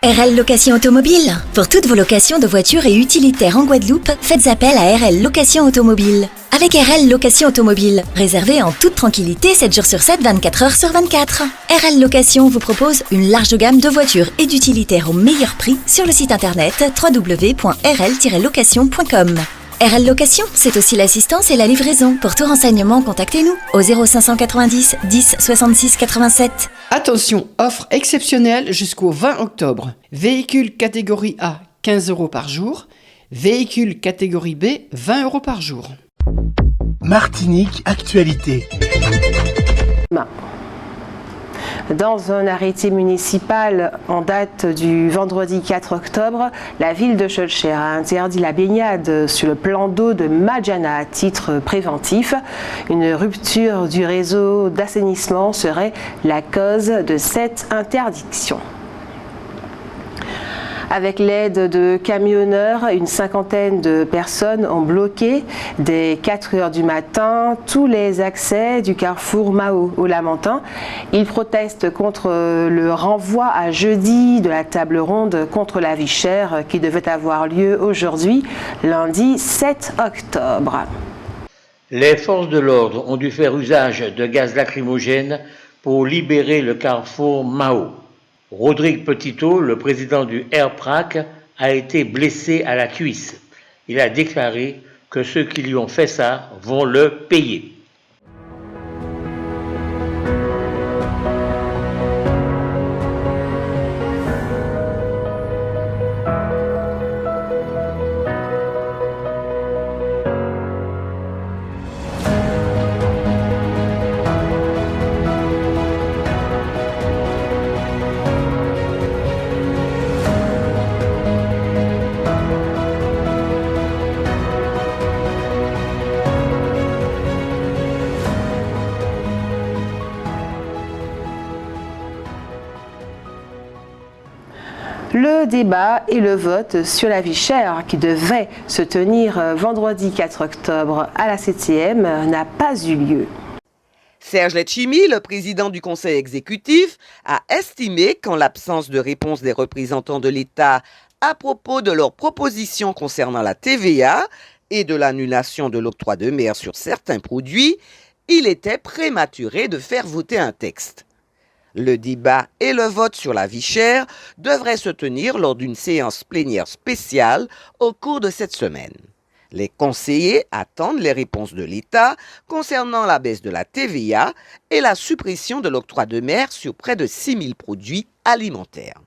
RL Location Automobile. Pour toutes vos locations de voitures et utilitaires en Guadeloupe, faites appel à RL Location Automobile. Avec RL Location Automobile, réservez en toute tranquillité 7 jours sur 7, 24 heures sur 24. RL Location vous propose une large gamme de voitures et d'utilitaires au meilleur prix sur le site internet www.rl-location.com. RL Location, c'est aussi l'assistance et la livraison. Pour tout renseignement, contactez-nous au 0590 10 66 87. Attention, offre exceptionnelle jusqu'au 20 octobre. Véhicule catégorie A, 15 € par jour. Véhicule catégorie B, 20 € par jour. Martinique Actualité. Dans un arrêté municipal en date du vendredi 4 octobre, la ville de Schœlcher a interdit la baignade sur le plan d'eau de Madjana à titre préventif. Une rupture du réseau d'assainissement serait la cause de cette interdiction. Avec l'aide de camionneurs, une cinquantaine de personnes ont bloqué dès 4 heures du matin tous les accès du carrefour Mao au Lamentin. Ils protestent contre le renvoi à jeudi de la table ronde contre la vie chère qui devait avoir lieu aujourd'hui, lundi 7 octobre. Les forces de l'ordre ont dû faire usage de gaz lacrymogène pour libérer le carrefour Mao. Rodrigue Petitot, le président du RPRAC, a été blessé à la cuisse. Il a déclaré que ceux qui lui ont fait ça vont le payer. Le débat et le vote sur la vie chère qui devait se tenir vendredi 4 octobre à la CTM n'a pas eu lieu. Serge Letchimy, le président du conseil exécutif, a estimé qu'en l'absence de réponse des représentants de l'État à propos de leurs propositions concernant la TVA et de l'annulation de l'octroi de mer sur certains produits, il était prématuré de faire voter un texte. Le débat et le vote sur la vie chère devraient se tenir lors d'une séance plénière spéciale au cours de cette semaine. Les conseillers attendent les réponses de l'État concernant la baisse de la TVA et la suppression de l'octroi de mer sur près de 6 000 produits alimentaires.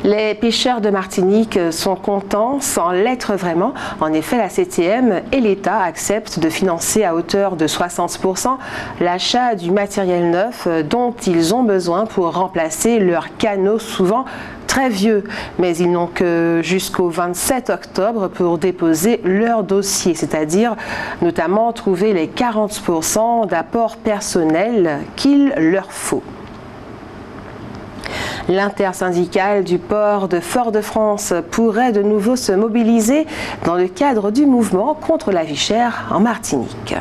Les pêcheurs de Martinique sont contents sans l'être vraiment. En effet, la CTM et l'État acceptent de financer à hauteur de 60% l'achat du matériel neuf dont ils ont besoin pour remplacer leurs canaux souvent très vieux. Mais ils n'ont que jusqu'au 27 octobre pour déposer leur dossier, c'est-à-dire notamment trouver les 40% d'apport personnel qu'il leur faut. L'intersyndicale du port de Fort-de-France pourrait de nouveau se mobiliser dans le cadre du mouvement contre la vie chère en Martinique.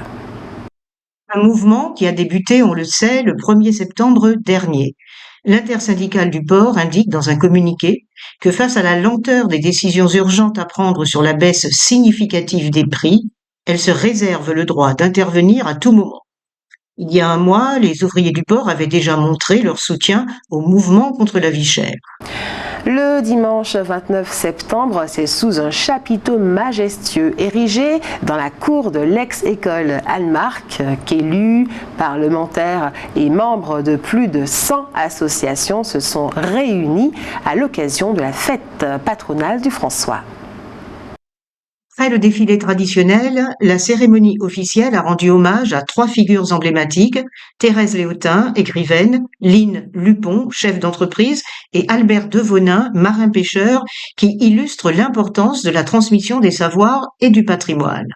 Un mouvement qui a débuté, on le sait, le 1er septembre dernier. L'intersyndicale du port indique dans un communiqué que face à la lenteur des décisions urgentes à prendre sur la baisse significative des prix, elle se réserve le droit d'intervenir à tout moment. Il y a un mois, les ouvriers du port avaient déjà montré leur soutien au mouvement contre la vie chère. Le dimanche 29 septembre, c'est sous un chapiteau majestueux érigé dans la cour de l'ex-école Almarc qu'élus, parlementaires et membres de plus de 100 associations se sont réunis à l'occasion de la fête patronale du François. Après le défilé traditionnel, la cérémonie officielle a rendu hommage à 3 figures emblématiques, Thérèse Léotin, écrivaine, Line Lupon, chef d'entreprise, et Albert Devonin, marin-pêcheur, qui illustrent l'importance de la transmission des savoirs et du patrimoine.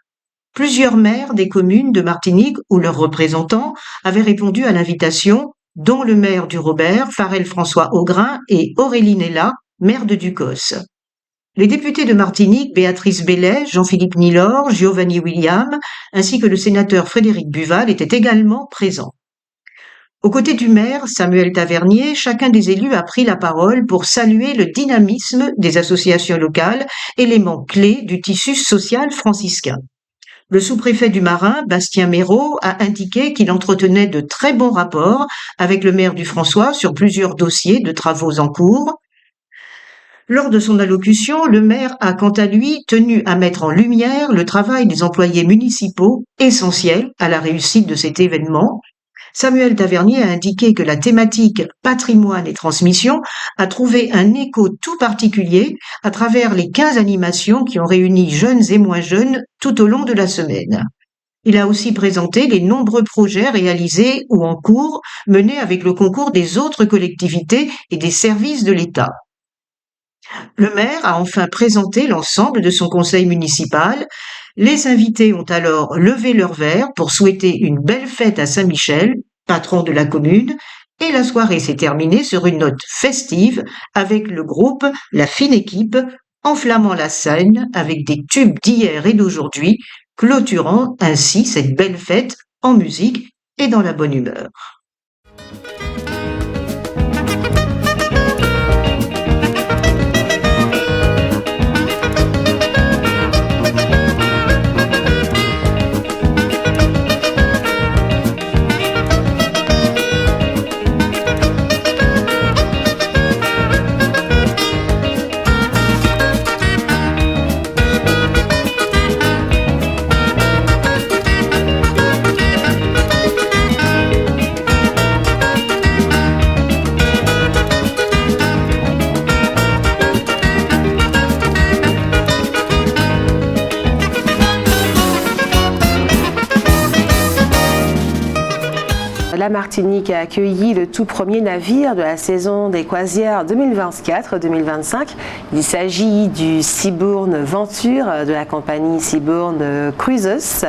Plusieurs maires des communes de Martinique ou leurs représentants avaient répondu à l'invitation, dont le maire du Robert, Farel François Augrin, et Aurélie Nella, maire de Ducos. Les députés de Martinique, Béatrice Bellet, Jean-Philippe Nilor, Giovanni William, ainsi que le sénateur Frédéric Buval étaient également présents. Aux côtés du maire, Samuel Tavernier, chacun des élus a pris la parole pour saluer le dynamisme des associations locales, élément clé du tissu social franciscain. Le sous-préfet du Marin, Bastien Méraud, a indiqué qu'il entretenait de très bons rapports avec le maire du François sur plusieurs dossiers de travaux en cours. Lors de son allocution, le maire a quant à lui tenu à mettre en lumière le travail des employés municipaux, essentiel à la réussite de cet événement. Samuel Tavernier a indiqué que la thématique patrimoine et transmission a trouvé un écho tout particulier à travers les 15 animations qui ont réuni jeunes et moins jeunes tout au long de la semaine. Il a aussi présenté les nombreux projets réalisés ou en cours menés avec le concours des autres collectivités et des services de l'État. Le maire a enfin présenté l'ensemble de son conseil municipal. Les invités ont alors levé leur verre pour souhaiter une belle fête à Saint-Michel, patron de la commune, et la soirée s'est terminée sur une note festive avec le groupe La Fine Équipe, enflammant la scène avec des tubes d'hier et d'aujourd'hui, clôturant ainsi cette belle fête en musique et dans la bonne humeur. La Martinique a accueilli le tout premier navire de la saison des croisières 2024-2025. Il s'agit du Seabourn Venture de la compagnie Seabourn Cruises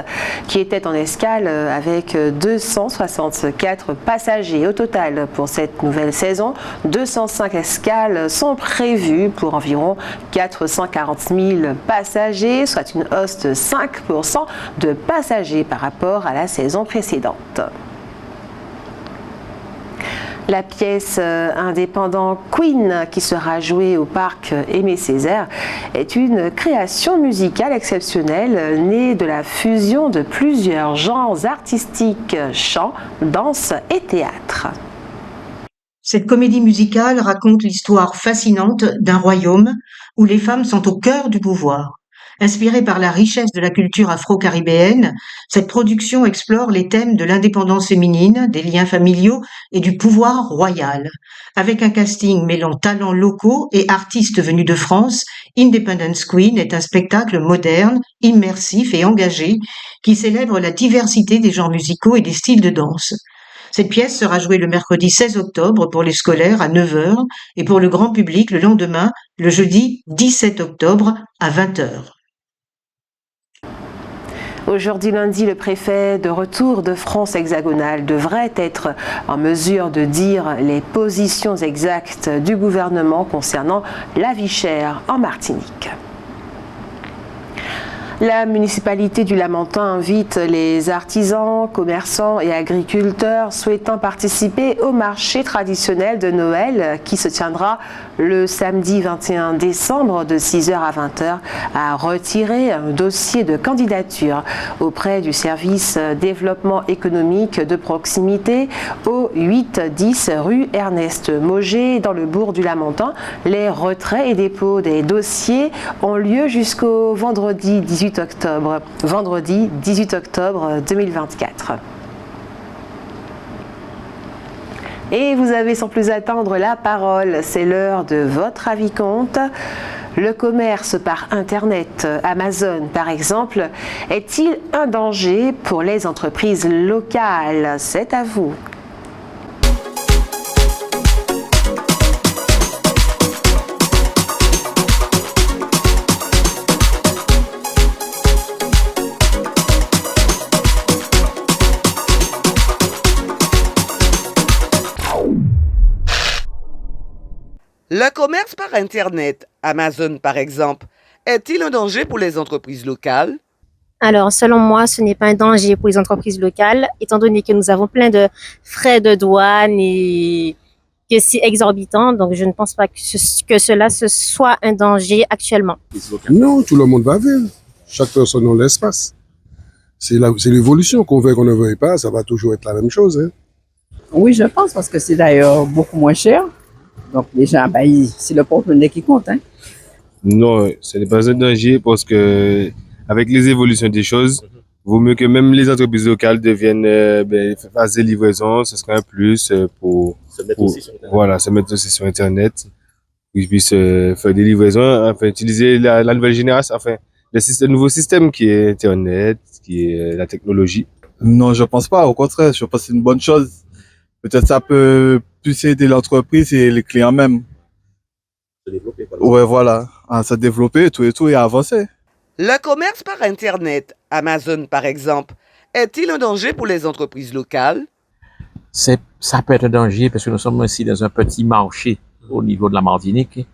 qui était en escale avec 264 passagers au total pour cette nouvelle saison. 205 escales sont prévues pour environ 440 000 passagers, soit une hausse de 5% de passagers par rapport à la saison précédente. La pièce indépendant Queen, qui sera jouée au parc Aimé-Césaire, est une création musicale exceptionnelle née de la fusion de plusieurs genres artistiques, chant, danse et théâtre. Cette comédie musicale raconte l'histoire fascinante d'un royaume où les femmes sont au cœur du pouvoir. Inspirée par la richesse de la culture afro-caribéenne, cette production explore les thèmes de l'indépendance féminine, des liens familiaux et du pouvoir royal. Avec un casting mêlant talents locaux et artistes venus de France, Independence Queen est un spectacle moderne, immersif et engagé qui célèbre la diversité des genres musicaux et des styles de danse. Cette pièce sera jouée le mercredi 16 octobre pour les scolaires à 9h et pour le grand public le lendemain, le jeudi 17 octobre à 20h. Aujourd'hui lundi, le préfet de retour de France hexagonale devrait être en mesure de dire les positions exactes du gouvernement concernant la vie chère en Martinique. La municipalité du Lamentin invite les artisans, commerçants et agriculteurs souhaitant participer au marché traditionnel de Noël qui se tiendra le samedi 21 décembre de 6h à 20h à retirer un dossier de candidature auprès du service développement économique de proximité au 8-10 rue Ernest Mauger dans le bourg du Lamentin. Les retraits et dépôts des dossiers ont lieu jusqu'au vendredi 18 octobre 2024. Et vous avez sans plus attendre la parole, c'est l'heure de votre avis compte. Le commerce par Internet, Amazon par exemple, est-il un danger pour les entreprises locales? C'est à vous. Le commerce par Internet, Amazon par exemple, est-il un danger pour les entreprises locales? Alors, selon moi, ce n'est pas un danger pour les entreprises locales, étant donné que nous avons plein de frais de douane et que c'est exorbitant. Donc, je ne pense pas que cela ce soit un danger actuellement. Non, tout le monde va vivre. Chaque personne a l'espace. C'est l'évolution, qu'on veuille qu'on ne veuille pas, ça va toujours être la même chose. Hein. Oui, je pense, parce que c'est d'ailleurs beaucoup moins cher. Donc, les gens, c'est le porte-monnaie qui compte. Hein. Non, ce n'est pas un danger parce que avec les évolutions des choses, vaut mieux que même les entreprises locales fassent des livraisons, ce serait un plus pour se mettre aussi sur Internet, qu'ils puissent faire des livraisons, enfin utiliser la nouvelle génération, enfin le nouveau système qui est Internet, qui est la technologie. Non, je pense pas. Au contraire, je pense que c'est une bonne chose. Peut-être ça peut plus aider l'entreprise et les clients même. Se développer. Ouais, voilà. À se développer, tout et à avancer. Le commerce par Internet, Amazon par exemple, est-il un danger pour les entreprises locales? Ça peut être un danger parce que nous sommes ici dans un petit marché au niveau de la Martinique.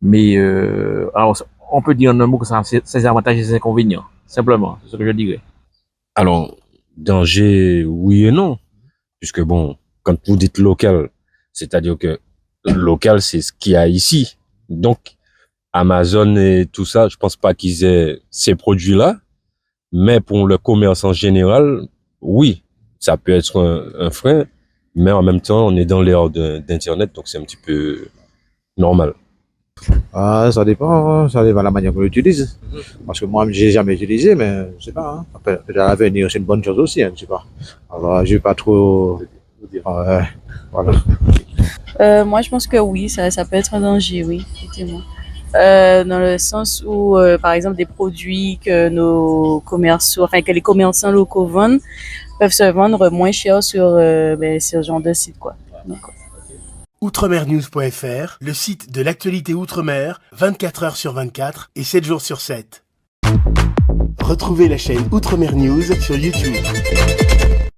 Mais alors, on peut dire en un mot que ça a ses avantages et ses inconvénients. Simplement, c'est ce que je dirais. Alors, danger, oui et non. Puisque bon, quand vous dites local, c'est-à-dire que local, c'est ce qu'il y a ici. Donc, Amazon et tout ça, je pense pas qu'ils aient ces produits-là. Mais pour le commerce en général, oui, ça peut être un frein. Mais en même temps, on est dans l'ère d'Internet, donc c'est un petit peu normal. Ah, ça dépend de la manière qu'on l'utilise. Parce que moi, j'ai jamais utilisé, mais je sais pas. Hein. Peut-être à l'avenir, c'est une bonne chose aussi, hein, je sais pas. Alors, je vais pas trop. Voilà. Moi, je pense que oui, ça peut être un danger, oui, effectivement. Dans le sens où, par exemple, des produits que que les commerçants locaux vendent peuvent se vendre moins cher sur ce genre de site, quoi. Donc, Outremernews.fr, le site de l'actualité outre-mer, 24 heures sur 24 et 7 jours sur 7. Retrouvez la chaîne Outremer News sur YouTube.